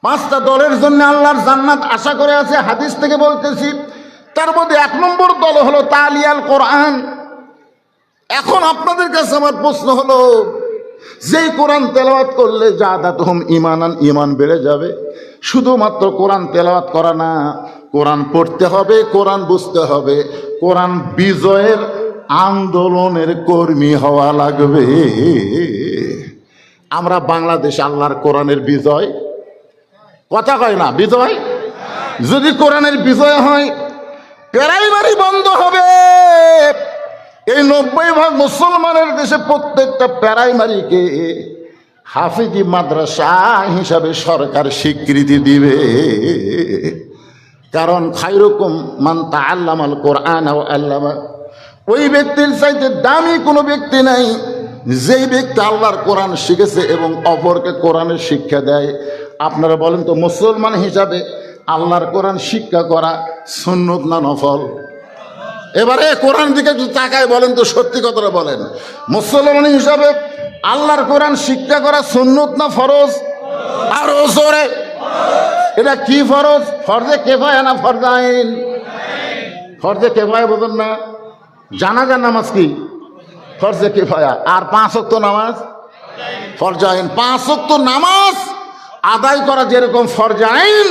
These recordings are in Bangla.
পাঁচটা দলের জন্য আল্লাহর জান্নাত আশা করে আছে, হাদিস থেকে বলতেছি। তার মধ্যে 1 নম্বর দল হলো তালিয়াল কোরআন। এখন আপনাদের কাছে আমার প্রশ্ন হলো, যেই কোরআন তেলাওয়াত করলে জাদাতুহুম ঈমানান, ঈমান বেড়ে যাবে। শুধুমাত্র কোরআন তেলাওয়াত করা না, কোরআন পড়তে হবে, কোরআন বুঝতে হবে, কোরআন বিজয়ের আন্দোলনের কর্মী হওয়া লাগবে। আমরা বাংলাদেশ আল্লাহর কোরআনের বিজয় কথা কয় না, বিজয় যদি কোরআনের বিজয় হয়, প্রাইমারি বন্ধ হবে। এই 90% মুসলমানের দেশে প্রত্যেকটা প্রাইমারিকে হাফিজি মাদ্রাসা হিসাবে সরকার স্বীকৃতি দিবে। কারণ খায়রুকুম মান তাআল্লামাল কোরআন ওয়া আল্লামা। ওই ব্যক্তির চাইতে দামি কোনো ব্যক্তি নাই যেই ব্যক্তি আল্লাহর কোরআন শিখেছে এবং অপরকে কোরআনের শিক্ষা দেয়। আপনারা বলেন তো, মুসলমান হিসাবে আল্লাহর কোরআন শিক্ষা করা সুন্নত না নফল? এবারে কোরআন দিকে যদি তাকায় বলেন তো, সত্যি কথাটা বলেন, মুসলমান হিসাবে আল্লাহর কোরআন শিক্ষা করা সুন্নত না ফরজ? আরো জোরে, এটা কি ফরজ? ফরজে কেফায়া না ফরজে আইন? ফরজে কেফায়া বোঝেন না? জানাজার নামাজ কি ফরজে কেফায়া, আর 5 ওয়াক্ত নামাজ ফরজে আইন। 5 ওয়াক্ত নামাজ আদায় করা যেরকম ফরজে আইন,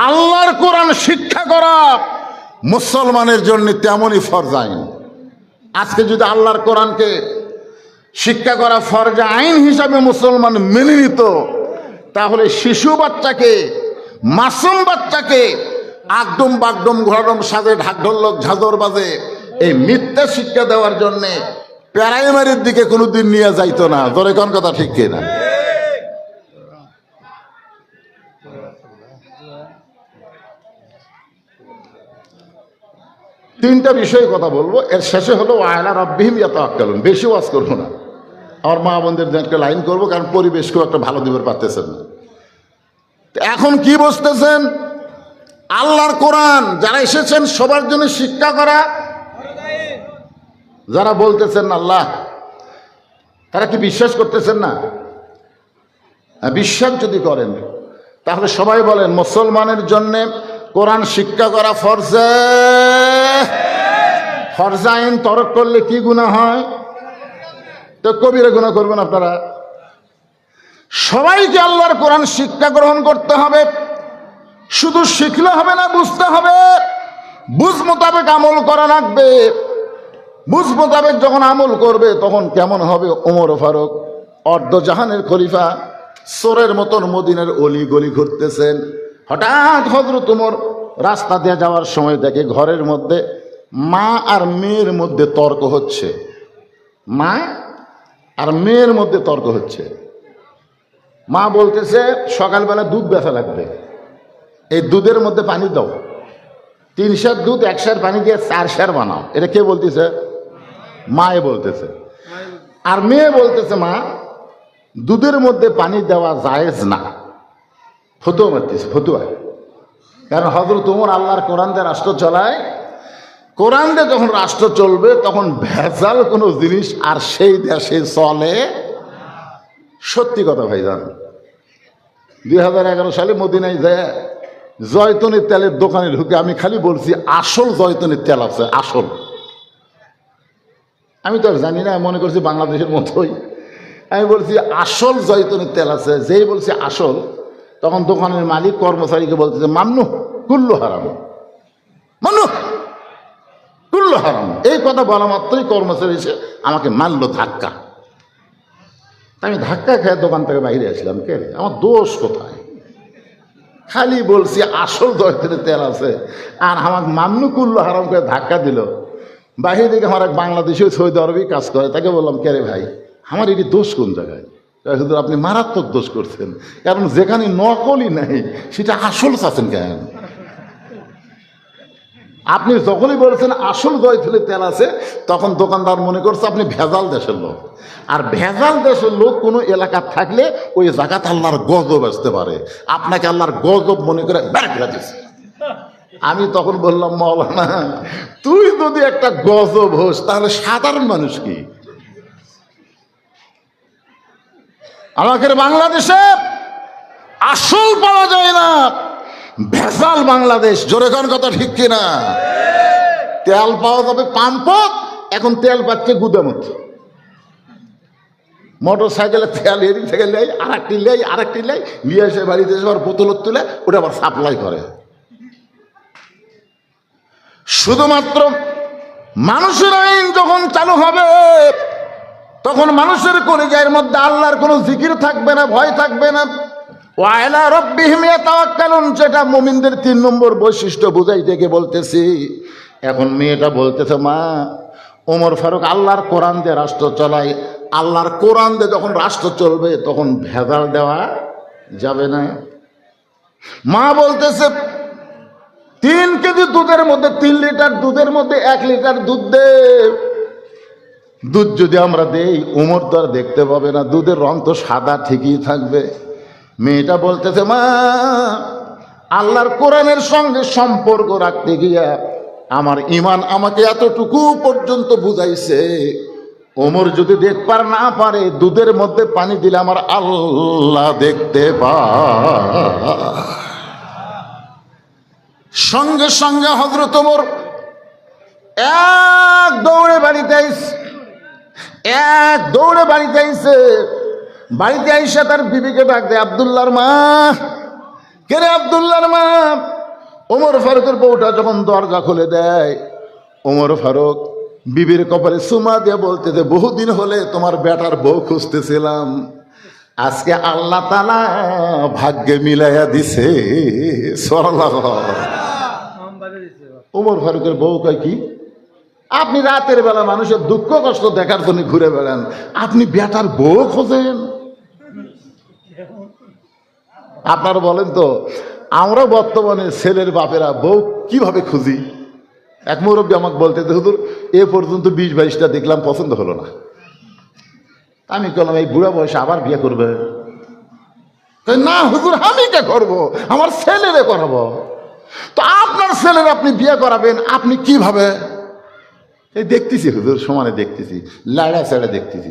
আল্লাহর কোরআন শিক্ষা করা মুসলমানের জন্য তেমনই ফরজ আইন। আজকে যদি আল্লাহর কোরআনকে শিক্ষা করা ফরজ আইন হিসাবে মুসলমান মেনে নিত, তাহলে শিশু বাচ্চাকে, মাসুম বাচ্চাকে আগডুম বাগডুম ঘোড়াডুম সাজে ঢাকঢোলক ঝাঁঝর বাজে এই মিথ্যা শিক্ষা দেওয়ার জন্যে প্রাইমারির দিকে কোনোদিন নিয়ে যাইতো না। জোরে কোন কথা ঠিক কিনা? তিনটা বিষয়ে কথা বলবো, এর শেষে হলো আলা রাব্বিহিম ইয়াতাওয়াক্কালুন। বেশি ওয়াজ করবো না, আমার মা বোনদের একটা লাইন করবো, কারণ পরিবেশকেও একটা ভালো দিতে পারতেছেন না। এখন কি বুঝতেছেন? আল্লাহর কোরআন যারা এসেছেন সবার জন্য শিক্ষা করা। যারা বলতেছেন আল্লাহ, তারা কি বিশ্বাস করতেছেন না? বিশ্বাস যদি করেন, তাহলে সবাই বলেন মুসলমানের জন্য কোরআন শিক্ষা করা ফরজে। ফরজে আইন তরক করলে কি গুনাহ হয়? তো কবিরা গুনাহ করবেন আপনারা। সবাইকে আল্লাহর কোরআন শিক্ষা গ্রহণ করতে হবে। শুধু শিখলে হবে না, বুঝতে হবে। বুঝ মোতাবেক আমল করা লাগবে। বুঝ মোতাবেক যখন আমল করবে, তখন কেমন হবে? ওমর ফারুক অর্ধজাহানের খলিফা চোরের মতন মদিনার অলি গলি ঘুরতেছেন। হঠাৎ হযরত ওমর রাস্তা দিয়ে যাওয়ার সময় দেখে ঘরের মধ্যে মা আর মেয়ের মধ্যে তর্ক হচ্ছে। মা আর মেয়ের মধ্যে তর্ক হচ্ছে। মা বলতেছে সকালবেলা দুধ বেচা লাগবে, এই দুধের মধ্যে পানি দাও, 3 সের দুধ 1 সের পানি দিয়ে 4 সের বানাও। এটা কে বলতেছে? মায়ে বলতেছে। আর মেয়ে বলতেছে মা, দুধের মধ্যে পানি দেওয়া জায়েজ না। ফতুয়া মারতেছে, ফতুয়া। কারণ হযরত ওমর আল্লাহর কোরআন দিয়ে রাষ্ট্র চালায়। কোরআন দিয়ে যখন রাষ্ট্র চলবে, তখন ভেজাল কোনো জিনিস আর সেই দেশে চলে। সত্যি কথা ভাইজান, 2011 সালে মদিনায় যায় জয়তুনের তেলের দোকানে ঢুকে আমি খালি বলছি আসল জয়তুনের তেল আছে, আসল। আমি তো আর জানি না, মনে করছি বাংলাদেশের মতোই। আমি বলছি আসল জয়তুনের তেল আছে। যেই বলছি আসল, তখন দোকানের মালিক কর্মচারীকে বলতেছে মামনু কুল্লু হারাম, মামনু কুল্লু হারাম। এই কথা বলা মাত্রই কর্মচারী এসে আমাকে মারলো ধাক্কা। আমি ধাক্কা খেয়ে দোকান থেকে বাইরে আসলাম। কে রে, আমার দোষ কোথায়? খালি বলছি আসল জয়তুনের তেল আছে, আর আমার মামনু কুল্লু হারাম করে ধাক্কা দিল। বাহির দিকে আমার এক বাংলাদেশি সৌদি আরবি কাজ করে, তাকে বললাম কে রে ভাই, আমার এটি দোষ কোন জায়গায়? শুধু আপনি মারাত্মক দোষ করছেন, কারণ যেখানে নকলই নাই সেটা আসল চাচ্ছেন কেন? আপনি যখনই বলছেন আসল জয়তুনের তেল আছে, তখন দোকানদার মনে করছে আপনি ভেজাল দেশের লোক। আর ভেজাল দেশের লোক কোনো এলাকা থাকলে ওই জায়গাতে আল্লাহর গজব আসতে পারে। আপনাকে আল্লাহর গজব মনে করে বের করে দিয়েছে। আমি তখন বললাম মাওলানা, তুই যদি একটা গজব হোস, তাহলে সাধারণ মানুষ কি? আমাদের বাংলাদেশে আসল পাওয়া যায় না, ভেজাল বাংলাদেশ। জোরে কোন কথা ঠিক কিনা? তেল পাওয়া যাবে পাম্পত, এখন তেল পাচ্ছে গুদামত। মোটর সাইকেলে তেল এদিক থেকে লেই, আরেকটি লেই নিয়ে এসে বাড়িতে এসে আবার বোতল তুলে ওটা আবার সাপ্লাই করে। শুধুমাত্র মানুষের আইন যখন চালু হবে তখন মানুষের কলিজার মধ্যে আল্লাহর কোনো জিকির থাকবে না, ভয় থাকবে না। ওয়ালা রাব্বিহিম ইয়াতাওয়াক্কালুন, যেটা মুমিনদের 3 নম্বর বৈশিষ্ট্য বুঝাইতে গিয়ে বলতেছি। এখন মেয়েটা বলতেছে, মা ওমর ফারুক আল্লাহর কোরআন দিয়ে রাষ্ট্র চালায়, আল্লাহর কোরআন দিয়ে যখন রাষ্ট্র চলবে তখন ভেজাল দেওয়া যাবে না। মা বলতেছে 3 কেজি দুধের মধ্যে 3 লিটার দুধের মধ্যে 1 লিটার দুধ দে। দুধ যদি আমরা দেই ওমর তো আর দেখতে পাবে না, দুধের রং তো সাদা ঠিকই থাকবে। মেয়েটা বলতেছে, মা আল্লাহর কোরআনের সঙ্গে সম্পর্ক রাখতে গিয়া আমার ঈমান আমাকে এতটুকু পর্যন্ত বুঝাইছে, ওমর যদি দেখবার না পারে দুধের মধ্যে পানি দিলে আমার আল্লাহ দেখতে পায়। সঙ্গে সঙ্গে হযরত ওমর এক দৌড়ে বাড়িতে আইছে। বাড়িতে আইসা তার বিবিকে ডাক দেয়, আব্দুল্লাহর মা। কে রে? আব্দুল্লাহর মা। ওমর ফারুকের বউটা যখন দরজা খুলে দেয়, ওমর ফারুক বিবির কপালে চুমা দিয়ে বলতেছে, বহুদিন হলে তোমার বেটার বউ খুঁজতেছিলাম, আজকে আল্লাহ তাআলা ভাগ্যে মিলাইয়া দিছে। ওমর ফারুকের বউ কয়, কি আপনি রাতের বেলা মানুষের দুঃখ কষ্ট দেখার জন্য ঘুরে বেড়ান, আপনি বেটার বউ খোঁজেন? আপনারা বলেন তো, আমরা বর্তমানে ছেলের বাপেরা বউ কিভাবে খুঁজি? এক মুরব্বী আমাকে বলতে, হুজুর এ পর্যন্ত 20-22টা দেখলাম, পছন্দ হলো না। আমি বললাম, এই বুড়া বয়সে আবার বিয়ে করবে? না হুজুর, আমি কে করবো, আমার ছেলেরে করাবো। তো আপনার ছেলের আপনি বিয়ে করাবেন, আপনি কিভাবে? এই দেখতেছি হুজুর, সমানে দেখতেছি, লাড়া ছাড়া দেখতেছি,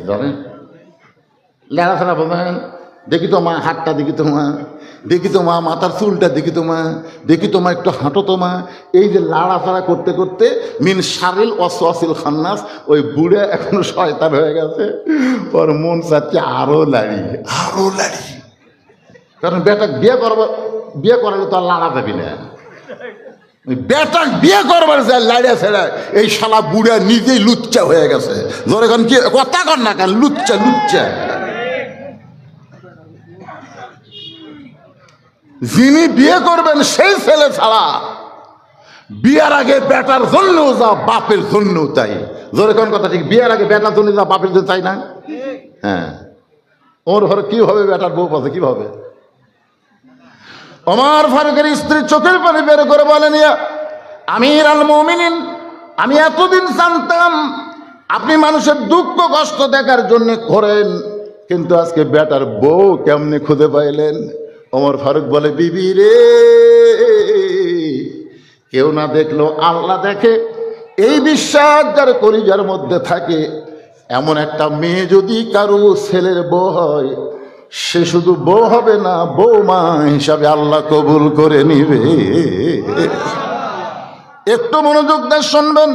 জানেন লাড়া ছাড়া বলেন, দেখি তো মা হাতটা, দেখি তো মা মাথার চুলটা, দেখি তো মা একটু হাঁটো তো মা। এই যে লাড়াছাড়া করতে করতে মিন শারিল ওয়াসওয়াসিল খান্নাস, ওই বুড়ে এখন শয়তান হয়ে গেছে, ওর মন চাচ্ছে আরো লাড়ি। কারণ বেটা বিয়ে করালে তো আর লাড়া যাবি না। বেটা বিয়ে করবার যায় লাড়িয়া ছেড়া, এই শালা বুড়া নিজেই লুচ্চা হয়ে গেছে। ধরে কারণ কি কথা কর না কেন, লুচ্চা। যিনি বিয়ে করবেন সেই ছেলে ছাড়া বিয়ের আগে বেটার জন্যও যা, বাপের জন্যও তাই। ধরে কোন কথা ঠিক, বিয়ের আগে বেটার জন্য যা, বাপের জন্য চাই না। হ্যাঁ, ওর ঘরে কি হবে, বেটার বউ পাশে কিভাবে? ওমর ফারুকের স্ত্রী চোখের পানি বের করে বলেন, আমির আল মুমিনিন, আমি এতদিন জানতাম আপনি মানুষের দুঃখ কষ্ট দেখার জন্য করেন, কিন্তু আজকে বেটার বউ কেমনে খুঁজে পাইলেন? ওমর ফারুক বলে, বিবি রে, কেউ না দেখলো আল্লাহ দেখে। এই বিশ্বাস যার কলিজার মধ্যে থাকে, এমন একটা মেয়ে যদি কারো ছেলের বউ হয়, সে শুধু বউ হবে না, বৌমা হিসাবে আল্লাহ কবুল করে নিবে। একটু মনোযোগ দিয়ে শুনবেন।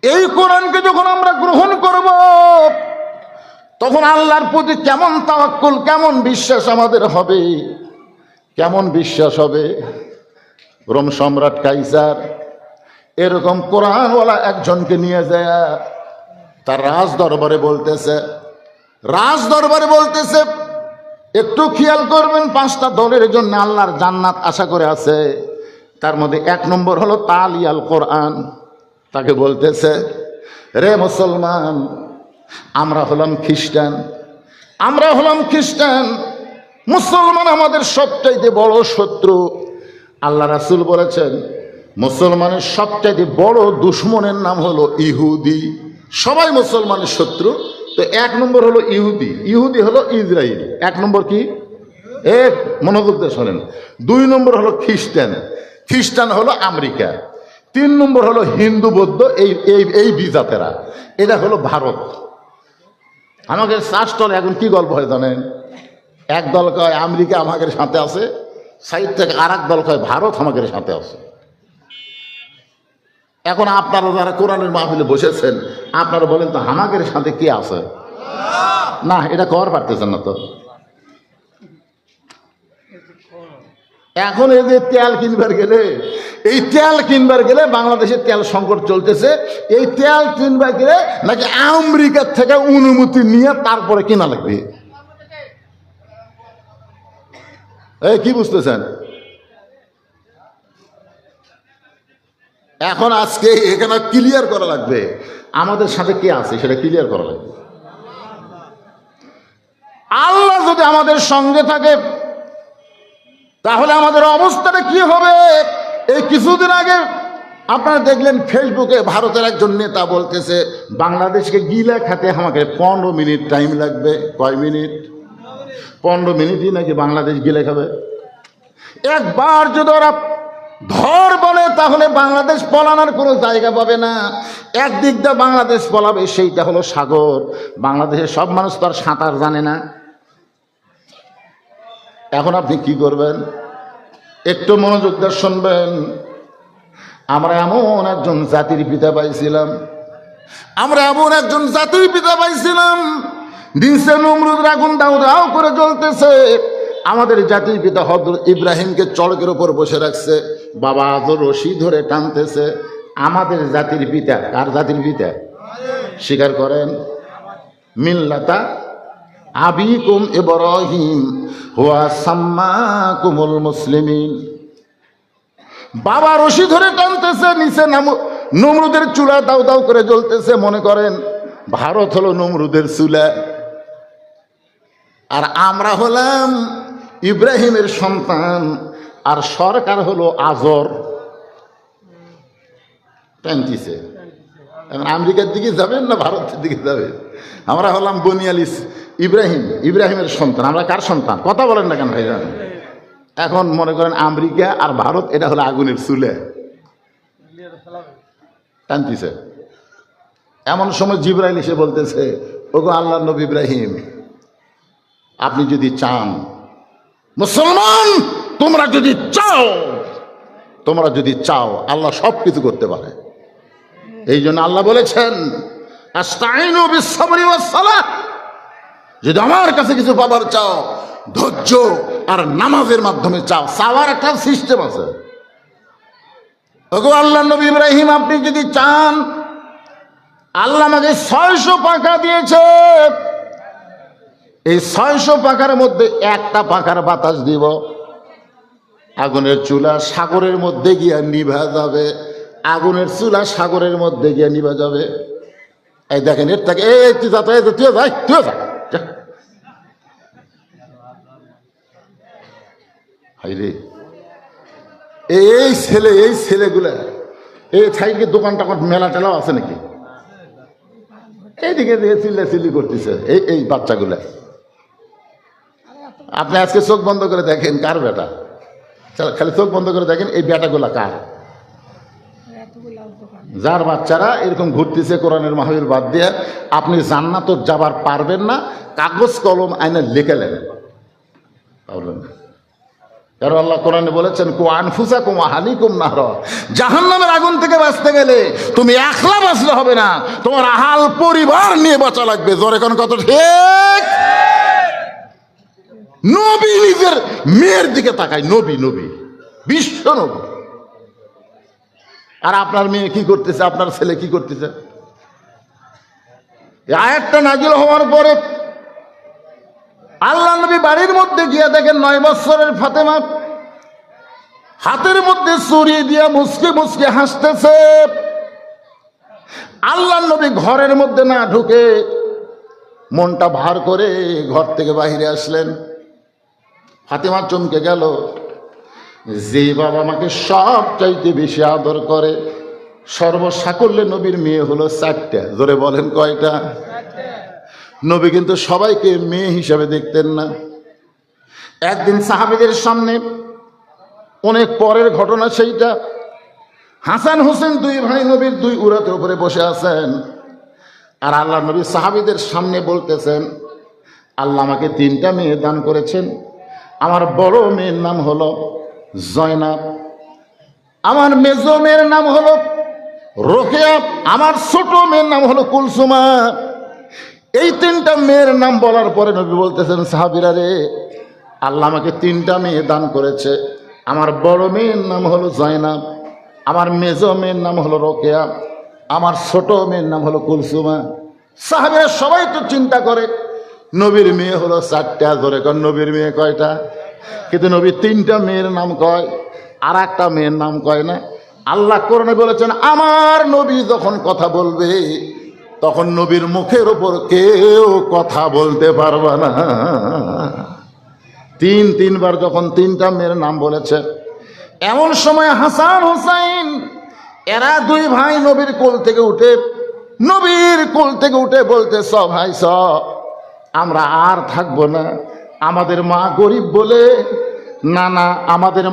এই কোরআনকে যখন আমরা গ্রহণ করব, তখন আল্লাহর প্রতি কেমন তাওয়াক্কুল, কেমন বিশ্বাস আমাদের হবে, কেমন বিশ্বাস হবে। রোম সম্রাট কাইসার এরকম কোরআনওয়ালা একজনকে নিয়ে যায় তার রাজ দরবারে বলতেছে, একটু খেয়াল করবেন, 5টা দলের জন্য আল্লাহর জান্নাত আশা করে আছে। তার মধ্যে 1 নম্বর হলো তালিয়াল কোরআন। তাকে বলতেছে, রে মুসলমান, আমরা হলাম খ্রিস্টান, মুসলমান আমাদের সবচাইতে বড় শত্রু। আল্লাহ রাসূল বলেছেন, মুসলমানের সবচাইতে বড় দুশমনের নাম হলো ইহুদি। সবাই মুসলমানের শত্রু। তো 1 নম্বর হলো ইহুদি হলো ইসরায়েল। 1 নম্বর কি? মনোযোগ দিয়ে শোনেন। 2 নম্বর হলো খ্রিস্টান হলো আমেরিকা। 3 নম্বর হলো হিন্দু বৌদ্ধ, এই বিজাতেরা। এটা হলো ভারত। আমাদের শাস্ত্রে এখন কি গল্প হয় জানেন? একদল কয় আমেরিকা আমাদের সাথে আছে, সাইড থেকে আর এক দল কয় ভারত আমাদের সাথে আছে। এখন আপনারা যারা কোরআনের মাহফিলে বসেছেন, আপনারা বলেন তো আমাদের সাথে কে আছে? না, এটা কর পারতেছেন না তো। এখন এই যে তেল কিনবার গেলে, এই তেল কিনবার গেলে বাংলাদেশের তেল সংকট চলতেছে, এই তেল কিনবার গেলে নাকি আমেরিকার থেকে অনুমতি নিয়ে তারপরে কিনা লাগবে। এই কি বুঝতেছেন? এখন আজকে এখানে ক্লিয়ার করা লাগবে আমাদের সাথে কে আছে, সেটা ক্লিয়ার করা লাগবে। আল্লাহ যদি আমাদের সঙ্গে থাকে তাহলে আমাদের অবস্থাটা কি হবে? এই কিছুদিন আগে আপনারা দেখলেন ফেসবুকে ভারতের একজন নেতা বলতেছে বাংলাদেশকে গিলা খাতে আমাকে 15 মিনিট টাইম লাগবে। কয় মিনিট? 15 মিনিটই নাকি বাংলাদেশ গিলে খাবে। একবার যদি ওরা ধর বলে তাহলে বাংলাদেশ পলানোর কোনো জায়গা পাবে না। একদিক দিয়ে বাংলাদেশ পলাবে, সেইটা হলো সাগর। বাংলাদেশের সব মানুষ তো আর সাঁতার জানে না। এখন আপনি কি করবেন? একটু মনোযোগ দিয়ে শুনবেন। আমরা এমন একজন জাতির পিতা পাইছিলাম, আমরা এমন একজন জাতির পিতা পাইছিলাম, নিচে নমরুদের আগুন দাউ দাউ করে জ্বলতেছে। আমাদের জাতির পিতা হযরত ইব্রাহিমকে চড়কের উপর বসে রাখছে, বাবা আজর রশি ধরে টানতেছে। আমাদের জাতির পিতা কার জাতির পিতা? স্বীকার করেন, মিল্লাতা আবিকুম ইব্রাহিম হুয়া সাম্মাকুমুল মুসলিমিন। বাবা রশি ধরে টানতেছে, নিচে নমরুদের চুলা দাউ দাউ করে জ্বলতেছে। মনে করেন ভারত হলো নমরুদের চুলা, আর আমরা হলাম ইব্রাহিমের সন্তান, আর সরকার হলো আজর টানতেছে। এখন আমেরিকার দিকে যাবেন না ভারতের দিকে যাবেন? আমরা হলাম বনিয়ালিস ইব্রাহিমের সন্তান। আমরা কার সন্তান? কথা বলেন না কেন ভাইজান? এখন মনে করেন আমেরিকা আর ভারত এটা হলো আগুনের চুলে টানতেছে। এমন সময় জিবরাইল এসে বলতেছে, ওগো আল্লাহর নবী ইব্রাহিম, আপনি যদি চান, মুসলমান তোমরা যদি চাও আল্লাহ সব কিছু করতে পারে। এই জন্য আল্লাহ বলেছেন আস্তাইনু বিস-সাবরি ওয়াস-সালাহ, যদি আমার কাছে কিছু পাবার চাও ধৈর্য আর নামাজের মাধ্যমে চাও। চাওয়ার একটা সিস্টেম আছে। ওগো আল্লাহর নবী ইব্রাহিম, আপনি যদি চান, আল্লাহ আমাকে 600 পাখা দিয়েছে, এই 600 পাখার মধ্যে একটা পাখার বাতাস দিব, আগুনের চুলা সাগরের মধ্যে গিয়া নিভা যাবে। আগুনের চুলা সাগরের মধ্যে গিয়া নিভা যাবে। এই দেখেন এর থেকে তুই যা হাইরে, এই ছেলেগুলা এই সাইডে দোকান টোকান মেলা টেলাও আছে নাকি? এইদিকে চিল্লি করতেছে এই বাচ্চাগুলা। আপনি আজকে চোখ বন্ধ করে দেখেন কার বেটা, খালি চোখ বন্ধ করে দেখেন এই বেটাগুলা কার, যার বাচ্চারা এরকম ঘুরতেছে কোরআনের মাহফিল বাদ দিয়ে। আপনি জান্নাত যাবার পারবেন না, কাগজ কলম আইনে লিখে নেবেন, পারবেন না। কারণ আল্লাহ কোরআনে বলেছেন কু আনফুসাকুম ওয়া আহলিকুম নারা, জাহান্নামের আগুন থেকে বাঁচতে গেলে তুমি একলা বাঁচলে হবে না, তোমার আহাল পরিবার নিয়ে বাঁচা লাগবে। জোরে কোন কত ঠিক? নবী নিজের মেয়ের দিকে তাকায়, নবী বিশ্ব নবী। আর আপনার মেয়ে কি করতেছে, আপনার ছেলে কি করতেছে? এই আয়াতটা নাজিল হওয়ার পরে আল্লাহ নবী বাড়ির মধ্যে গিয়ে দেখেন 9 বছরের ফাতেমা হাতের মধ্যে ছুরি দিয়া মুচকে হাসতেছে। আল্লাহ নবী ঘরের মধ্যে না ঢুকে মনটা ভার করে ঘর থেকে বাহিরে আসলেন। ফাতেমা চমকে গেল, যে বাবা আমাকে সব চাইতে বেশি আদর করে, সর্বসাকল্যে নবীর মেয়ে হলো 4টা। জোরে বলেন কয়টা? নবী কিন্তু সবাইকে মেয়ে হিসাবে দেখতেন না। একদিন সাহাবীদের সামনে, অনেক পরের ঘটনা সেইটা, হাসান হোসেন 2 ভাই নবীর 2 উরাতের উপরে বসে আছেন, আর আল্লাহ নবী সাহাবীদের সামনে বলতেছেন, আল্লাহ আমাকে 3টা মেয়ে দান করেছেন। আমার বড় মেয়ের নাম হলো জয়নাব, আমার মেজো মেয়ের নাম হলো রোকেয়া, আমার ছোট মেয়ের নাম হলো কুলসুমা। এই 3টা মেয়ের নাম বলার পরে নবী বলতেছেন, সাহাবীরা রে, আল্লাহ আমাকে 3টা মেয়ে দান করেছে। আমার বড় মেয়ের নাম হলো জয়নাব, আমার মেজো মেয়ের নাম হলো রোকেয়া, আমার ছোট মেয়ের নাম হলো কুলসুমা। সাহাবীরা সবাই তো চিন্তা করে নবীর মেয়ে হলো 4টা, ধরে কর নবীর মেয়ে কয়টা? কিন্তু নবী 3টা মেয়ের নাম কয়, আর একটা মেয়ের নাম কয় না। আল্লাহ কোরআনে বলেছেন, আমার নবী যখন কথা বলবে তখন নবীর মুখের উপর কেউ কথা বলতে পারবে না। 3বার যখন 3টা মেয়ের নাম বলেছে, এমন সময় হাসান হুসাইন এরা 2 ভাই নবীর কোল থেকে উঠে বলতেছ, ভাই স আমরা আর থাকবো না, আমাদের মা গরিব বলে না আমাদের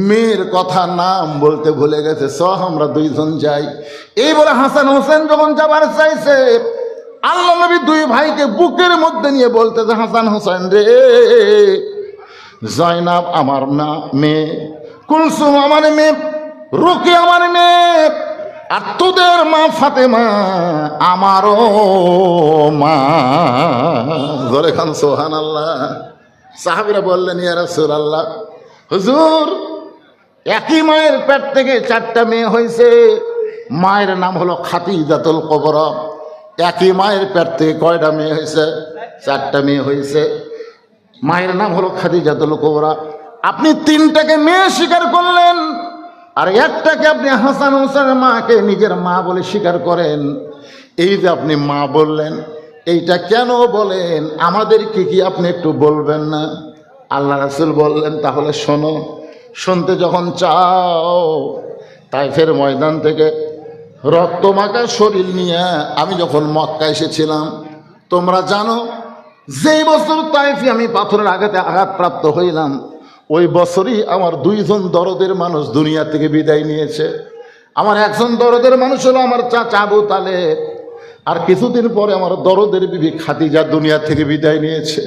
মেয়ের কথা নাম বলতে ভুলে গেছে, আমরা 2জন যাই। এই বলে হাসান হোসেন যখন যাবার চাইছে, আল্লাহ নবী 2 ভাইকে বুকের মধ্যে নিয়ে বলতেছে, হাসান হোসেন রে, জয়নাব আমার মেয়ে, কুলসুম আমার মেয়ে, রুকি আমার মেয়ে, আর তোদের মা ফাতেমা আমারও মা। জোরে খান সুবহানাল্লাহ। সাহাবীরা বললেন, ইয়া রাসূলুল্লাহ, হুজুর একই মায়ের পেট থেকে 4টা মেয়ে হয়েছে, মায়ের নাম হলো খাদিজাতুল কুবরা। একই মায়ের পেট থেকে কয়টা মেয়ে হয়েছে? 4টা মেয়ে হয়েছে, মায়ের নাম হলো খাদিজাতুল কুবরা। আপনি 3টাকে মেয়ে স্বীকার করলেন, আর একটাকে আপনি হাসান হোসেনের মাকে নিজের মা বলে স্বীকার করেন। এই যে আপনি মা বললেন, এইটা কেন বলেন? আমাদেরকে কি আপনি একটু বলবেন না? আল্লাহ রাসূল বললেন, তাহলে শোনো। শুনতে যখন চাও, তাইফের ময়দান থেকে রক্তমাখা শরীর নিয়ে আমি যখন মক্কা এসেছিলাম, তোমরা জানো যেই বছর তাইফে আমি পাথরের আঘাতে আঘাতপ্রাপ্ত হইলাম, ওই বছরই আমার 2জন দরদের মানুষ দুনিয়া থেকে বিদায় নিয়েছে। আমার একজন দরদের মানুষ হলো আমার চাচা আবু তালেব, আর কিছুদিন পরে আমার দরদের বিবি খাদিজা দুনিয়া থেকে বিদায় নিয়েছে।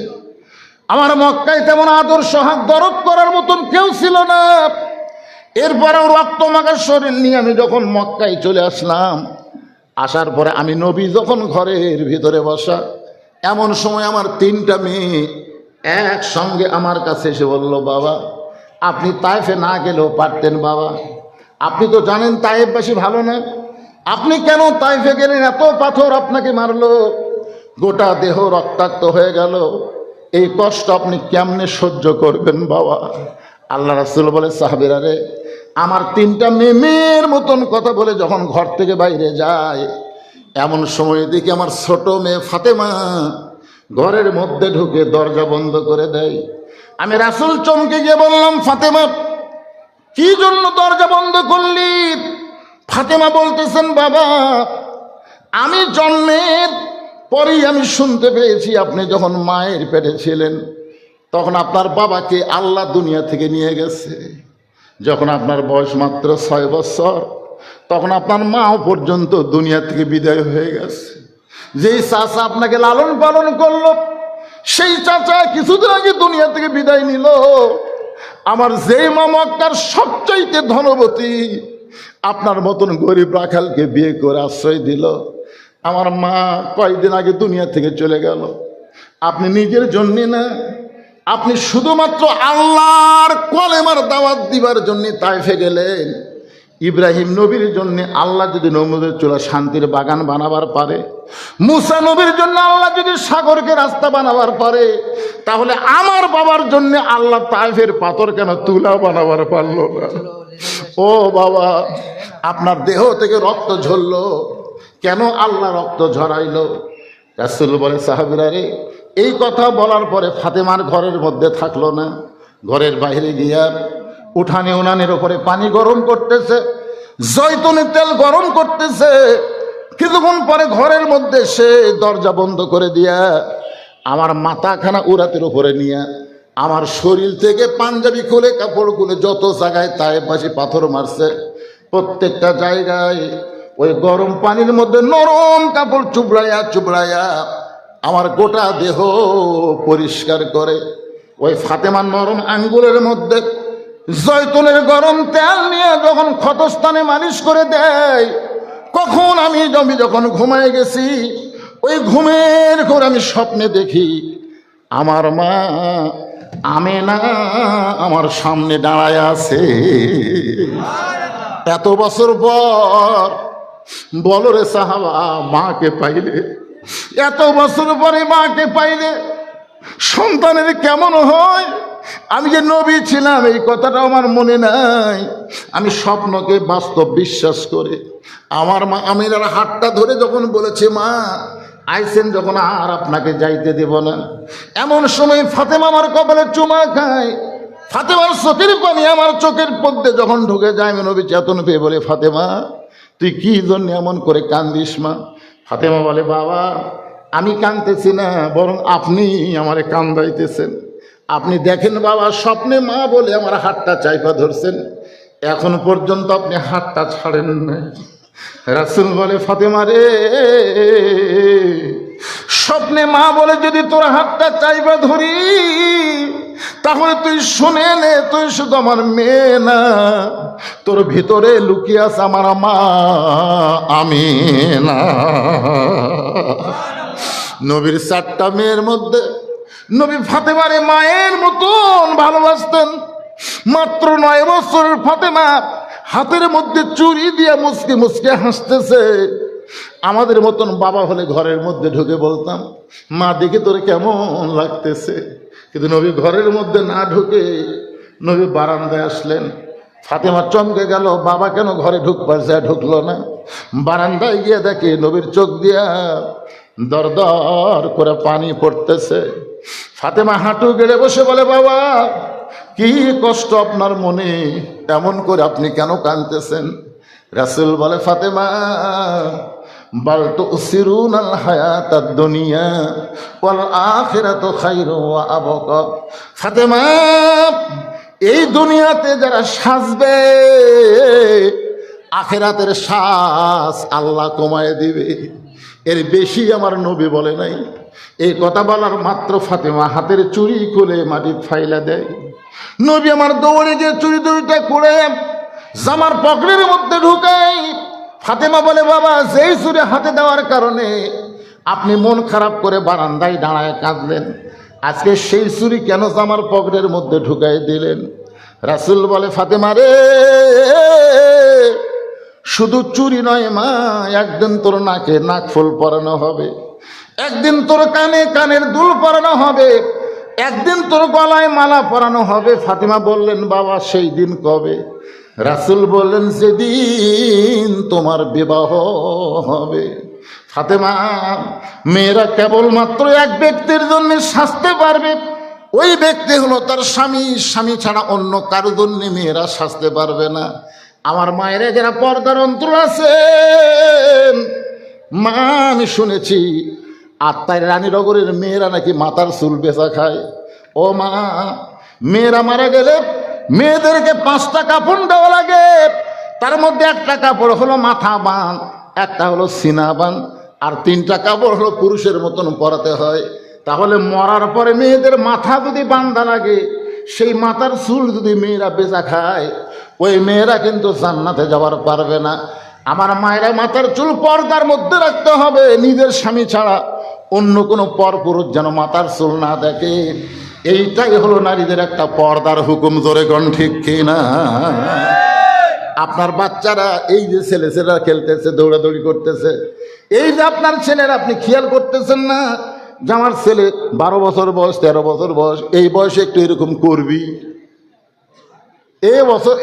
আমার মক্কায় তেমন আদর সোহাগ দরদ করার মতন কেউ ছিল না। এরপরেও রক্তমাখা শরীর নিয়ে আমি যখন মক্কায় চলে আসলাম, আসার পরে আমি নবী যখন ঘরের ভিতরে বসা, এমন সময় আমার 3টা মেয়ে একসঙ্গে আমার কাছে এসে বলল, বাবা আপনি তাইফে না গেলেও পারতেন, বাবা আপনি তো জানেন তাইফবাসী ভালো না, আপনি কেন তাইফে গেলেন? এত পাথর আপনাকে মারলো, গোটা দেহ রক্তাক্ত হয়ে গেল, এই কষ্ট আপনি কেমনে সহ্য করবেন বাবা? আল্লাহ রাসূল বলে, সাহাবীরা রে, আমার 3টা মেয়ের মতন কথা বলে যখন ঘর থেকে বাইরে যায়, এমন সময় দেখি আমার ছোট মেয়ে ফাতেমা ঘরের মধ্যে ঢুকে দরজা বন্ধ করে দেয়। আমি রাসূল চমকে গিয়ে বললাম, ফাতেমা কি জন্য দরজা বন্ধ করলি? ফাতেমা বলতেছেন, বাবা আমি জন্মের পরেই আমি শুনতে পেয়েছি আপনি যখন মায়ের পেটে ছিলেন তখন আপনার বাবাকে আল্লাহ দুনিয়া থেকে নিয়ে গেছে। যখন আপনার বয়স মাত্র 6 বছর, তখন আপনার মাও পর্যন্ত দুনিয়া থেকে বিদায় হয়ে গেছে। যেই চাচা আপনাকে লালন পালন করলো, সেই চাচা কিছুদিন আগে দুনিয়া থেকে বিদায় নিল। আমার যেই মা মক্কার সবচাইতে ধনবতী, আপনার মতন গরিব রাখালকে বিয়ে করে আশ্রয় দিল, আমার মা কয়েকদিন আগে দুনিয়া থেকে চলে গেল। আপনি নিজের জন্য না, আপনি শুধুমাত্র আল্লাহর কলেমার দাওয়াত দিবার জন্য তাইফে গেলেন। ইব্রাহিম নবীর জন্য আল্লাহ যদি নমরুদের চুলা শান্তির বাগান বানাবার পারে, মুসা নবীর জন্য আল্লাহ যদি সাগরকে রাস্তা বানাবার পারে, তাহলে আমার বাবার জন্য আল্লাহ তাইফের পাথর কেন তুলা বানাবার পারলো না? ও বাবা, আপনার দেহ থেকে রক্ত ঝরলো কেন? আল্লাহ রক্ত ঝরাইলো। রাসূল বলে, সাহাবীরা রে, এই কথা বলার পরে ফাতেমার ঘরের মধ্যে থাকলো না, ঘরের বাইরে গিয়া উঠানে উনানের ওপরে পানি গরম করতেছে, জয়তুনের তেল গরম করতেছে। কিছুক্ষণ পরে ঘরের মধ্যে সে দরজা বন্ধ করে দিয়া আমার মাথাখানা উরাতের উপরে নিয়ে আমার শরীর থেকে পাঞ্জাবি খুলে কাপড় খুলে যত জায়গায় তাইফবাসী পাথর মারছে, প্রত্যেকটা জায়গায় ওই গরম পানির মধ্যে নরম কাপড় চুবড়াইয়া চুবড়াইয়া আমার গোটা দেহ পরিষ্কার করে। ওই ফাতেমার নরম আঙ্গুলের মধ্যে জয়তুনের গরম তেল নিয়ে যখন ক্ষতস্থানে মালিশ করে দেয়, কখন আমি যখন ঘুমায় গেছি, ওই ঘুমের ঘোর আমি স্বপ্নে দেখি আমার মা আমেনা আমার সামনে দাঁড়ায় আছে। এত বছর পর বলো রে সাহাবা, মাকে পাইলে, এত বছর পরে মাকে পাইলে সন্তানের কেমন হয়? আমি যে নবী ছিলাম এই কথাটা আমার মনে নাই। আমি স্বপ্নকে বাস্তব বিশ্বাস করে আমার মা আমিনার হাতটা ধরে যখন বলেছে, মা আইসেন যখন আর আপনাকে যাইতে দেব না, এমন সময় ফাতেমা আমার কপালে চুমা খায়। ফাতেমার চোখের পানি আমার চোখের মধ্যে যখন ঢুকে যায়, আমি নবী চেতন পেয়ে বলে, ফাতেমা তুই কি জন্য এমন করে কান্দিস মা? ফাতেমা বলে, বাবা আমি কাঁদতেছি না, বরং আপনি আমারে কান্দাইতেছেন। আপনি দেখেন বাবা, স্বপ্নে মা বলে আমার হাতটা চাইপা ধরছেন, এখন পর্যন্ত আপনি হাতটা ছাড়েন নাই। রাসূল বলে, ফাতেমা রে, স্বপ্নে মা বলে যদি তোর হাতটা চাইপা ধরি, তাহলে তুই শুনে নে, তুই শুধু আমার মেয়ে না, তোর ভিতরে লুকিয়ে আছে আমার মা আমিনা। নবীর 4টা মেয়ের মধ্যে নবী ফাতেমারে মায়ের মতন ভালোবাসতেন। মাত্র 9 বছরের ফাতেমা হাতের মধ্যে চুরি দিয়ে মুচকে মুচকে হাসতেছে। আমাদের মতন বাবা হলে ঘরের মধ্যে ঢুকে বলতাম, মা দেখে তোর কেমন লাগতেছে। কিন্তু নবী ঘরের মধ্যে না ঢুকে নবী বারান্দায় আসলেন। ফাতেমা চমকে গেল, বাবা কেন ঘরে ঢুকবার যায়, ঢুকলো না। বারান্দায় গিয়ে দেখে নবীর চোখ দিয়া দর দর করে পানি পড়তেছে। ফাতেমা হাঁটু গেড়ে বসে বলে, বাবা কি কষ্ট আপনার মনে, এমন করে আপনি কেন কাঁদতেছেন? রাসূল বলে, ফাতেমা বাল তুসিরুনাল হায়াতাদ দুনিয়া ওয়াল আখিরাতু খায়রু ওয়া আবকা। ফাতেমা, এই দুনিয়াতে যারা সাজবে, আখিরাতের সাজ আল্লাহ কমায় দিবে, এর বেশি আমার নবী বলে নাই। এই কথা বলার মাত্র ফাতেমা হাতের চুড়ি খুলে মাটি ফাইলা দেয়। নবী আমার দৌড়ে গিয়ে চুড়ি দুইটা খুলে জামার পকেটের মধ্যে ঢুকাই। ফাতেমা বলে, বাবা যেই চুড়ি হাতে দেওয়ার কারণে আপনি মন খারাপ করে বারান্দায় দাঁড়ায় কাঁদলেন, আজকে সেই চুড়ি কেন জামার পকেটের মধ্যে ঢুকাই দিলেন? রাসূল বলে, ফাতেমা রে, শুধু চুরি নয় মা, একদিন তোর নাকে নাকফুল পরানো হবে, একদিন তোর কানে কানের দুল পরানো হবে, একদিন তোর গলায় মালা পরানো হবে। ফাতেমা বললেন, বাবা সেই দিন কবে? রাসূল বললেন, যেদিন তোমার বিবাহ হবে। ফাতেমা, মেয়েরা কেবলমাত্র এক ব্যক্তির জন্য সাজতে পারবে, ওই ব্যক্তি হলো তার স্বামী। স্বামী ছাড়া অন্য কারো জন্য মেয়েরা সাজতে পারবে না। আমার মায়েরা যারা পর্দার অন্তর আছেন, মা আমি শুনেছি আত্মায় রানীনগরের মেয়েরা নাকি মাথার চুল বেচা খায়। ও মা, মেয়েরা মারা গেলে মেয়েদেরকে 5টা কাপড় দেওয়া লাগে, তার মধ্যে একটা কাপড় হলো মাথা বান, একটা হলো সিনা বান, আর 3টা কাপড় হলো পুরুষের মতন পরাতে হয়। তাহলে মরার পরে মেয়েদের মাথা যদি বান্ধা লাগে, সেই মাথার চুল যদি মেয়েরা বেচা খায়, ওই মেয়েরা কিন্তু জান্নাতে যাওয়ার পারবে না। আমার মায়েরা মাথার চুল পর্দার মধ্যে রাখতে হবে, নিজের স্বামী ছাড়া অন্য কোনো পরপুরুষ যেন মাথার চুল না দেখে। এইটাই হলো নারীদের একটা পর্দার হুকুম। জোরে কোন ঠিক কিনা? আপনার বাচ্চারা এই যে ছেলেরা খেলতেছে, দৌড়াদৌড়ি করতেছে, এই যে আপনার ছেলেরা, আপনি খেয়াল করতেছেন না যে আমার ছেলে 12 বছর বয়স, 13 বছর বয়স, এই বয়সে একটু এরকম করবি,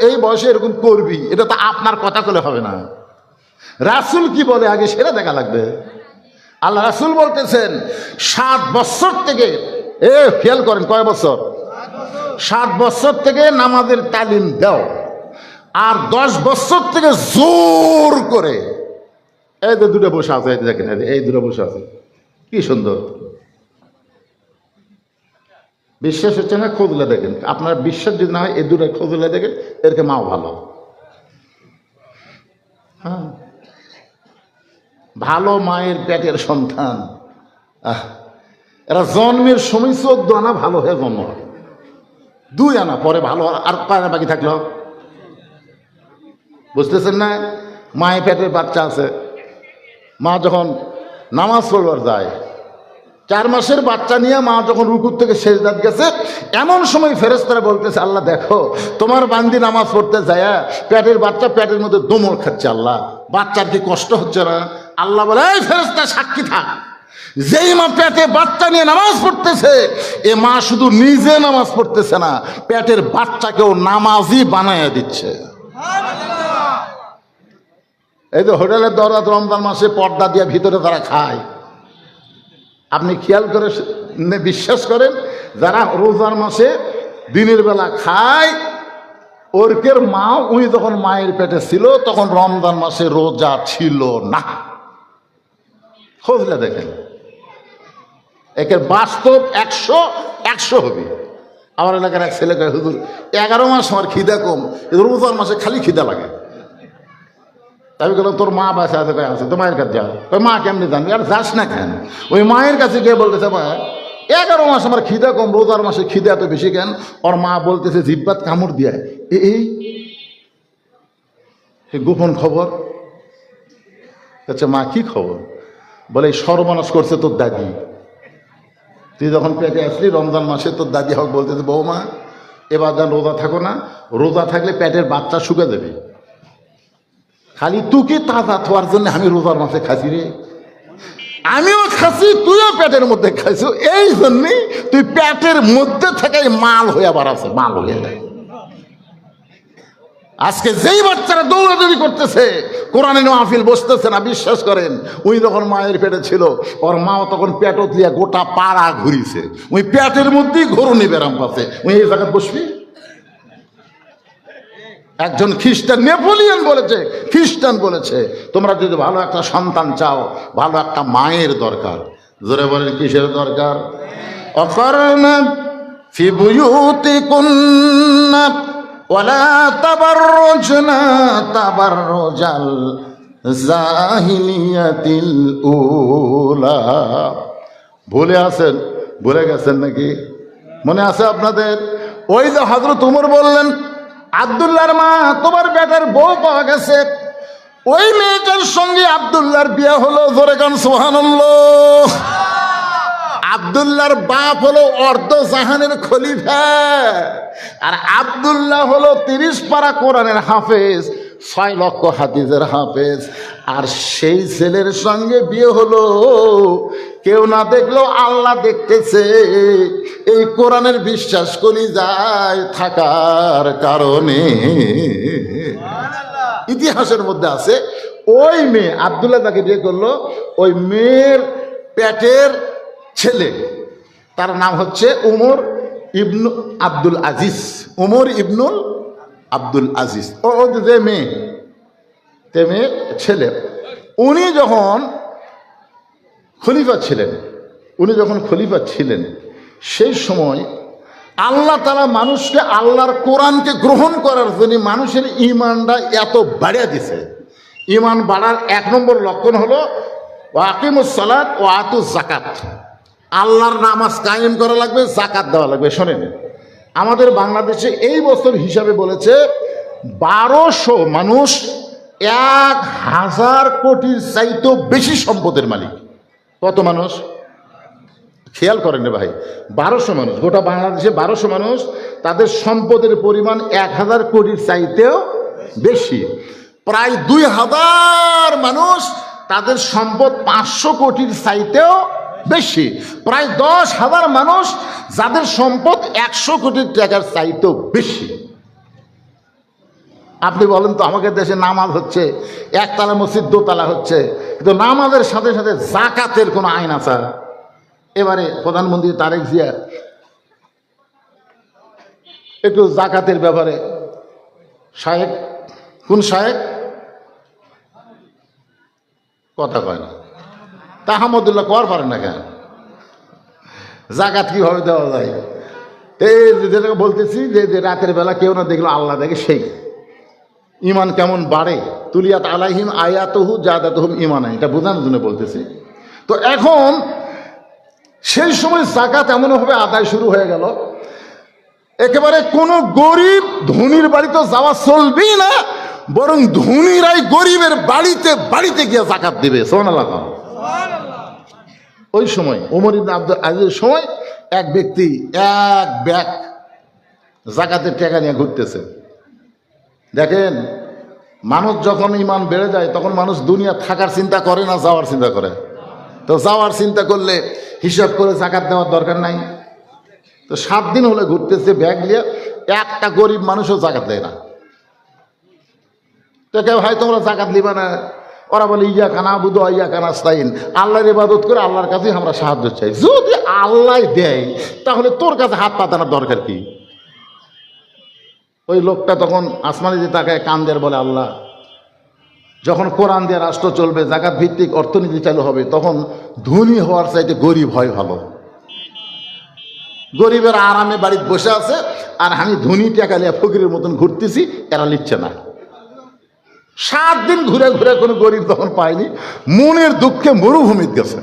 এই বয়সে এরকম করবি, এটা তো আপনার কথা বলে হবে না। রাসূল কি বলে আগে সেটা দেখা লাগবে। আল্লাহ রাসূল বলতেছেন 7 বছর থেকে, খেয়াল করেন কয় বছর, 7 বছর থেকে নামাজের তালিম দাও, আর 10 বছর থেকে জোর করে, এই যে দুটো বসে আছে, এই দেখেন, এই দুটো বসে আছে, কি সুন্দর, বিশ্বাস হচ্ছে না? খোঁজলে দেখেন, আপনার বিশ্বাস যদি না হয় এই দুটো খোঁজলে দেখেন, এরকে মাও ভালো। হ্যাঁ, ভালো মায়ের পেটের সন্তান, এরা জন্মের সময় 14 আনা ভালো হয়ে জন্ম হয়, 2 আনা পরে ভালো আর 5 আনা বাকি থাকলো। বুঝতেছেন না? মায়ের পেটের বাচ্চা আছে, মা যখন নামাজ পড়বার যায়, 4 মাসের বাচ্চা নিয়ে মা যখন রুকুর থেকে সেজদাত গেছে, এমন সময় ফেরেশতারা বলতেছে, আল্লাহ দেখো তোমার বান্দি নামাজ পড়তে যায় পেটের বাচ্চা পেটের মধ্যে দোমড় খাচ্ছে, আল্লাহ বাচ্চার কি কষ্ট হচ্ছে না? আল্লাহ বলে, এই ফেরেশতা সাক্ষী থাক, যেই মা পেটে বাচ্চা নিয়ে নামাজ পড়তেছে, এ মা শুধু নিজে নামাজ পড়তেছে না, পেটের বাচ্চাকেও নামাজই বানায় দিচ্ছে। এই যে হোটেলের দরজা রমজান মাসে পর্দা দিয়ে ভিতরে তারা খায়, আপনি খেয়াল করে বিশ্বাস করেন, যারা রোজার মাসে দিনের বেলা খায়, ওরকের মা উনি যখন মায়ের পেটে ছিল তখন রমজান মাসে রোজা ছিল না। খোঁজলে দেখেন, একের বাস্তব 100 হবে। আমার এলাকার এক ছেলে কয়, হুজুর 11 মাস আমার খিদা কম, রোজার মাসে খালি খিদা লাগে। আমি বললাম, তোর মা বাসা আছে? আছে তো, মায়ের কাছে যা। ওই মা কেমনি জানবি? আর যাস না কেন? ওই মায়ের কাছে গিয়ে বলতেছে, মা 11 মাস আমার খিদা কম, রোজার মাসে খিদা এত বেশি কেন? ওর মা বলতেছে, জিব্বাত কামড় দিয়ে এই গোপন খবর। আচ্ছা মা কি খবর? বলে, এই সর্বনাশ করছে তোর দাদি। তুই যখন পেটে আসলি রমজান মাসে, তোর দাদি হোক বলতেছে, বৌমা এবার যেন রোজা থাকো না, রোজা থাকলে পেটের বাচ্চা শুকে দেবে, খালি তুকে তাজা থাকার জন্য আমি রোজার মাসে খাসি রে। আমিও খাসি, তুইও পেটের মধ্যে খাইছ, এই জন্যে তুই পেটের মধ্যে থেকে মাল হয়ে বাড়াচ্ছে, মাল হয়ে যায়। আজকে যেই বাচ্চারা দৌড়াদৌড়ি করতেছে, কোরআনের মাহফিল বসতেছে না, বিশ্বাস করেন উনি যখন মায়ের পেটে ছিল, ওর মাও তখন পেটও দিয়ে গোটা পাড়া ঘুরিছে, ওই পেটের মধ্যেই ঘুরুনি বেরাম পাচ্ছে, ওই এই জায়গায় বসবি। একজন খ্রিস্টান, নেপোলিয়ন বলেছে, খ্রিস্টান বলেছে, তোমরা যদি ভালো একটা সন্তান চাও, ভালো একটা মায়ের দরকার। জোরে বলেন, কিসের দরকার? অকরনা ফি বুয়ুতিকুন্না ওয়ালা তাবাররুজনা তাবাররুজাল জাহিলিয়াতিল উলা। ভুলে গেছেন নাকি? মনে আছে আপনাদের? ওই যে হযরত ওমর বললেন, আব্দুল্লাহর মা, তোমার বেটার বউ পাওয়া গেছে, ওই মেয়েটার সঙ্গে আব্দুল্লাহর বিয়ে হলো। জোরে গান সুবহানাল্লাহ। আব্দুল্লাহর বাপ হলো অর্ধ জাহানের খলিফা, আর আব্দুল্লাহ হলো 30 পারা কোরআনের হাফেজ, 6 লক্ষ হাদিসের হাফেজ। আর সেই ছেলের সঙ্গে বিয়ে হলো, কেউ না দেখলেও আল্লাহ দেখতেছে। এই কোরআনের বিশ্বাস করি যায় থাকার কারণে ইতিহাসের মধ্যে আছে, ওই মেয়ে আব্দুল্লাহ তাকে বিয়ে করলো, ওই মেয়ের পেটের ছেলে, তার নাম হচ্ছে উমর ইবনু আব্দুল আজিজ। উমর ইবনুল আব্দুল আজিজ, ও যে মেয়ে, তে মেয়ের ছেলে। উনি যখন খলিফা ছিলেন, সেই সময় আল্লাহ তাআলা মানুষকে, আল্লাহর কোরআনকে গ্রহণ করার জন্য মানুষের ঈমানটা এত বাড়িয়ে দিছে। ঈমান বাড়ার 1 নম্বর লক্ষণ হলো ওয়াকিমুস সালাত ওয়া আতুজ যাকাত। আল্লাহর নামাজ কায়েম করা লাগবে, যাকাত দেওয়া লাগবে। শোনেন, আমাদের বাংলাদেশে এই বছর হিসাবে বলেছে 1200 মানুষ 1000 কোটির চাইতেও বেশি সম্পদের মালিক। কত মানুষ? খেয়াল করেন রে ভাই, 1200 মানুষ, গোটা বাংলাদেশে 1200 মানুষ, তাদের সম্পদের পরিমাণ 1000 কোটির চাইতেও বেশি। প্রায় 2000 মানুষ, তাদের সম্পদ 500 কোটির চাইতেও বেশি। প্রায় 10,000 মানুষ, যাদের সম্পদ 100 কোটি টাকার চাইতেও বেশি। আপনি বলেন তো, আমাদের দেশে নামাজ হচ্ছে, একতলা মসজিদ দোতলা হচ্ছে, কিন্তু নামাজের সাথে সাথে যাকাতের কোনো আইন আছে? এবারে প্রধানমন্ত্রী তারেক জিয়া একটু যাকাতের ব্যাপারে, শায়েক, কোন শায়েক কথা কয় না, তাহমদুল্লাহ কর পারেন না কেন? যাকাত কিভাবে দেওয়া যায়? এই যেটা বলতেছি, যে রাতের বেলা কেউ না দেখলো আল্লাহ দেখে, সেই ইমান কেমন বাড়ে। তুলিয়াত আলাইহিম আয়াতুহু জাদাতুহুম ঈমানা, এটা বোঝানোর জন্য বলতেছি। তো এখন সেই সময় জাকাত এমনভাবে আদায় শুরু হয়ে গেল, একেবারে কোনো গরিব ধনীর বাড়িতে যাওয়া চলবেই না, বরং ধনীরাই গরিবের বাড়িতে বাড়িতে গিয়ে জাকাত দিবে। সুবহানাল্লাহ। ওই সময় ওমর ইবনে আব্দুল আজিজের সময় এক ব্যক্তি এক ব্যাগ জাকাতের টাকা নিয়ে ঘুরতেছে। দেখেন, মানুষ যখন ঈমান বেড়ে যায় তখন মানুষ দুনিয়া থাকার চিন্তা করে না, যাওয়ার চিন্তা করে। তো যাওয়ার চিন্তা করলে হিসাব করে জাকাত দেওয়ার দরকার নাই। তো 7 দিন হলে ঘুরতেছে ব্যাগ নিয়ে, একটা গরিব মানুষও জাকাত দেয় না। তো কেউ ভাই তোমরা জাকাত লিবা না? ওরা বলে ইয়া কানা বুধ ইয়া কানা স্তাইন, আল্লাহর ইবাদত করে আল্লাহর কাছে আমরা সাহায্য চাই। যদি আল্লাহ দেয় তাহলে তোর কাছে হাত পাতানোর দরকার কি? ওই লোকটা তখন আসমানে যে তাকায় কান্দের, বলে আল্লাহ, যখন কোরআন দিয়ে রাষ্ট্র চলবে, জাকাত ভিত্তিক অর্থনীতি চালু হবে, তখন ধনী হওয়ার চাইতে গরিব হয় ভালো। গরিবের আরামে বাড়িতে বসে আছে, আর আমি ধনী টাকা নিয়ে ফকিরের মতন ঘুরতেছি, এরা লিখছে না। 7 দিন ঘুরে ঘুরে কোনো গরিব তখন পায়নি, মনের দুঃখে মরুভূমিতে গেছে।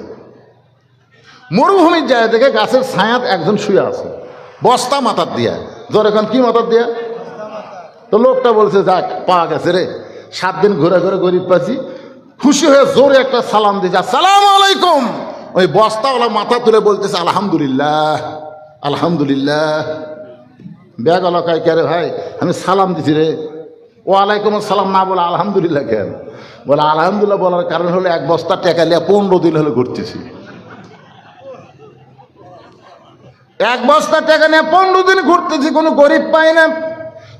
মরুভূমির জায়গা থেকে গাছের ছায়াত একজন শুয়ে আছে, বস্তা মাথার দিয়া। ধর এখন কি মাথার দিয়া? তো লোকটা বলছে যাক পাওয়া গেছে রে, 7 দিন ঘুরে ঘুরে গরিব পাচ্ছি। খুশি হয়ে জোরে একটা সালাম দিয়েছে, আসসালামু আলাইকুম। ওই বস্তাওয়ালা মাথা তুলে বলতেছে আলহামদুলিল্লাহ আলহামদুলিল্লাহ। ব্যাগ এলাকায় কে রে ভাই? আমি সালাম দিছি রে। ওয়ালাইকুম আসসালাম না বলে আলহামদুলিল্লাহ কেন? বলে আলহামদুলিল্লাহ বলার কারণ হলো 1 বস্তা টাকা নিয়ে 15 দিন হলে ঘুরতেছি। 1 বস্তা টাকা নিয়ে 15 দিন ঘুরতেছি, কোনো গরিব পাই না।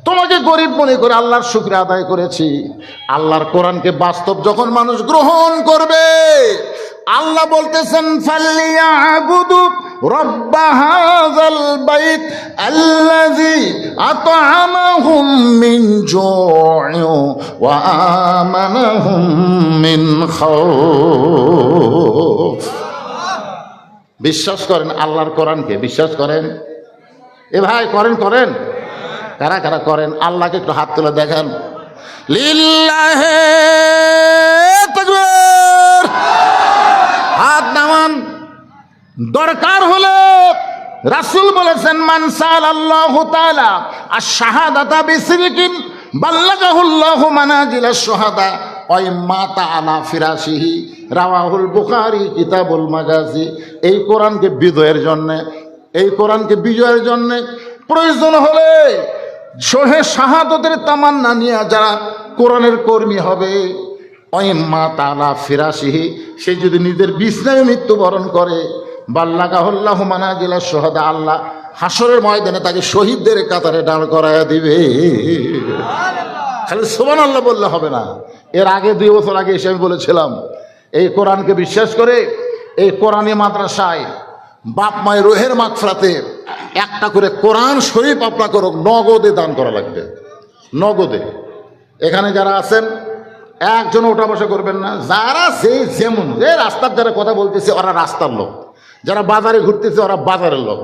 তোমাকে গরিব মনে করে আল্লাহর শুকরিয়া আদায় করেছি। আল্লাহর কোরআনকে বাস্তব যখন মানুষ গ্রহণ করবে, আল্লাহ বলতেছেন ফালিয়াবুদু রব্ব হাযাল বাইত আল্লাযী আত'আমাহুম মিন জু'ইন ওয়া আমানাহুম মিন খাউফ। বিশ্বাস করেন আল্লাহর কোরআনকে? বিশ্বাস করেন? এ ভাই করেন করেন? কারা কারা করেন? আল্লাহকে একটু হাত তুলে দেখেন। লিল্লাহি তাকবীর। হাত নামান। দরকার হলে রাসূল বলেছেন মান সাআলাল্লাহু তাআলা আশ-শাহাদাতা বিসিরকিন বাল্লাগাহুল্লাহু মানাজিলাশ শুহাদা ওয়া মাতা আলা ফিরাশিহি। রাওয়াহুল বুখারী কিতাবুল মাগাজি। এই কোরআনকে বিজয়ের জন্য, এই কোরআনকে বিজয়ের জন্য প্রয়োজন হলে শাহাদতের তামান্না নিয়ে যারা কোরআনের কর্মী হবে, ওয়াইম্মা তাআলা ফিরাশিহি, সে যদি নিজের বিছনায় মৃত্যুবরণ করে, বাল্লাগাহুল্লাহু মানাজিলাশ শুহাদা, আল্লাহ হাসরের ময়দানে তাকে শহীদদের কাতারে দাঁড় করায়া দিবে। খালি সুবহানাল্লাহ বললে হবে না। এর আগে 2 বছর আগে এসে আমি বলেছিলাম, এই কোরআনকে বিশ্বাস করে এই কোরআনী মাদ্রাসায় বাপ মায়ের রুহের মাগফিরাতে একটা করে কোরআন শরীফ আপনাকে নগদে দান করা লাগবে, নগদে। এখানে যারা আছেন একজন ওঠা বসা করবেন না। যারা সেই যেমন রাস্তার যারা কথা বলতেছে ওরা রাস্তার লোক, যারা বাজারে ঘুরতেছে ওরা বাজারের লোক,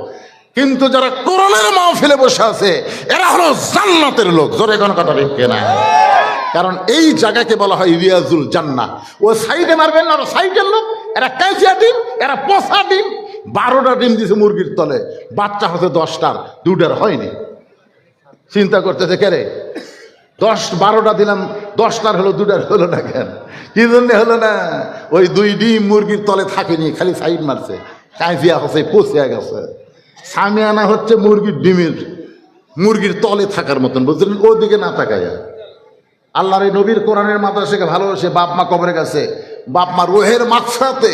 কিন্তু যারা কোরআনের মাহফিলে বসে আছে এরা হলো জান্নাতের লোক। জোরে কোনো কথা ঠিক না? কারণ এই জায়গাকে বলা হয় রিয়াজুল জান্নাহ। ও সাইডে মারবেন না, ওরা সাইডের লোক। এরা কাঁচিয়া ডিম, এরা পচা ডিম। 12টা ডিম দিছে মুরগির তলে, বাচ্চা হচ্ছে 10টার, 2টার হয়নি। চিন্তা করতেছে কে রে, 10-12টা দিলাম, 10টার হলো, 2টার হলো না কেন? কি জন্য হলো না? ওই 2 ডিম মুরগির তলে থাকেনি, খালি সাইড মারছে, কাঁচিয়া হচ্ছে, পচিয়া গেছে। সামিয়ানা হচ্ছে মুরগির ডিমের, মুরগির তলে থাকার মতন, বুঝলেন? ওদিকে না তাকাইয়া আল্লাহর এই নবীর কোরআনের মাদ্রাসাকে ভালোবেসে বাপ মা কবরে গেছে, বাপ মা রুহের মাগফিরাতে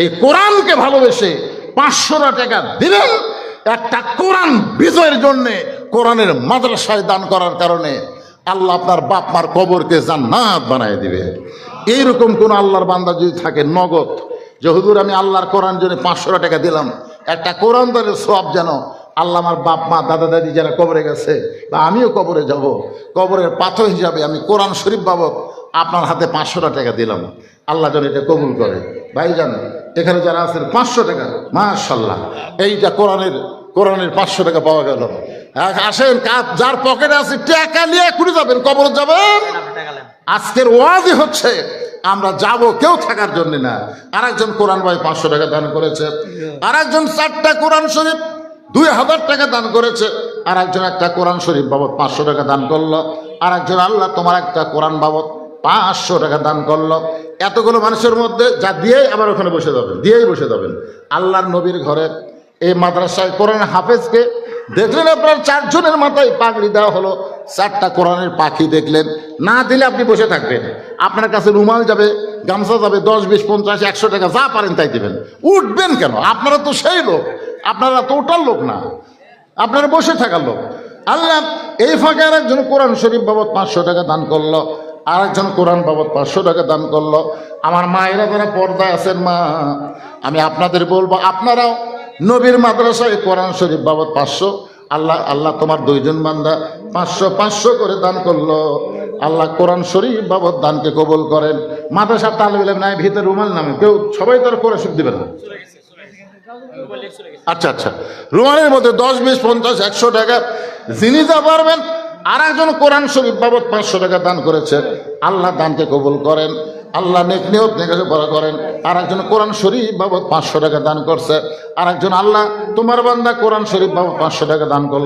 এই কোরআনকে ভালোবেসে 500 টাকা দিলেন একটা কোরআন বিজয়ের জন্যে, কোরআনের মাদ্রাসায় দান করার কারণে আল্লাহ আপনার বাপ মার কবরকে জান্নাত বানায় দিবে। এইরকম কোন আল্লাহর বান্দা যদি থাকে নগদ, যে হুজুর আমি আল্লাহর কোরআন জন্য 500 টাকা দিলাম, একটা কোরআন দানের সওয়াব যেন আল্লাহ আমার বাপ মা দাদা দাদি যারা কবরে গেছে, বা আমিও কবরে যাব, কবরের পাথর হিসাবে আমি কোরআন শরীফ বাবদ আপনার হাতে 500 টাকা দিলাম, আল্লাহ যেন এটা কবুল করে। ভাইজান এখানে যারা আছেন 500 টাকা, মাশাআল্লাহ, এইটা কোরআনের 500 টাকা পাওয়া গেল। আসেন, যার পকেটে আছে টাকা নিয়ে ঘুরে যাবেন, কবরে যাবেন। আজকের ওয়াজই হচ্ছে আমরা যাব কেউ থাকার জন্য না। আরেকজন কোরআন ভাই 500 টাকা দান করেছে, আরেকজন 4টা কোরআন শরীফ 2000 টাকা দান করেছে, আরেকজন একটা কোরআন শরীফ বাবদ 500 টাকা দান করলো, আরেকজন আল্লাহ তোমার একটা কোরআন বাবদ 500 টাকা দান করলো। এতগুলো মানুষের মধ্যে যা দিয়েই আবার ওখানে বসে যাবেন, দিয়েই বসে যাবেন। আল্লাহর নবীর ঘরে এই মাদ্রাসায় কোরআন হাফেজকে দেখলেন, আপনার 4 জনের মাথায় পাগড়ি দেওয়া হলো, 4টা কোরআনের পাখি দেখলেন। না দিলে আপনি বসে থাকবেন, আপনার কাছে রুমাল যাবে, গামছা যাবে, 10, 20, 50, 100 টাকা যা পারেন তাই দেবেন। উঠবেন কেন? আপনারা তো সেই লোক, আপনারা তো ওটার লোক না, আপনারা বসে থাকার লোক। আল্লাহ এই ফাঁকে আরেকজন কোরআন শরীফ বাবদ 500 টাকা দান করলো, আরেকজন কোরআন বাবদ 500 টাকা দান করলো। আমার মায়েরা যারা পর্দায় আছেন মা, আমি আপনাদের বলবো, আপনারাও নবীর মাদ্রাসায় কোরআন শরীফ বাবদ 500, আল্লাহ তোমার 2 জন বান্দা 500 করে দান করলো। আল্লাহ কোরআন শরীফ বাবদ দানকে কবুল করেন। মাদ্রাসার তালেব ইলম নাই, ভিতরে রুমাল নামে কেউ, সবাই তার কোরআন শরীফ দিবেন না। আচ্ছা আচ্ছা, রুমালের মধ্যে 10, 20, 50, 100 টাকা যিনি যা পারবেন। আর একজন কোরআন শরীফ বাবদ 500 টাকা দান করেছে, আল্লাহ দানকে কবুল করেন, আল্লাহ নেক নিয়ত নেকাশে বড় করেন। আর একজন কোরআন শরীফ বাবদ 500 টাকা দান করছে, আর একজন আল্লাহ তোমার বান্দা কোরআন শরীফ বাবদ 500 টাকা দান করলো।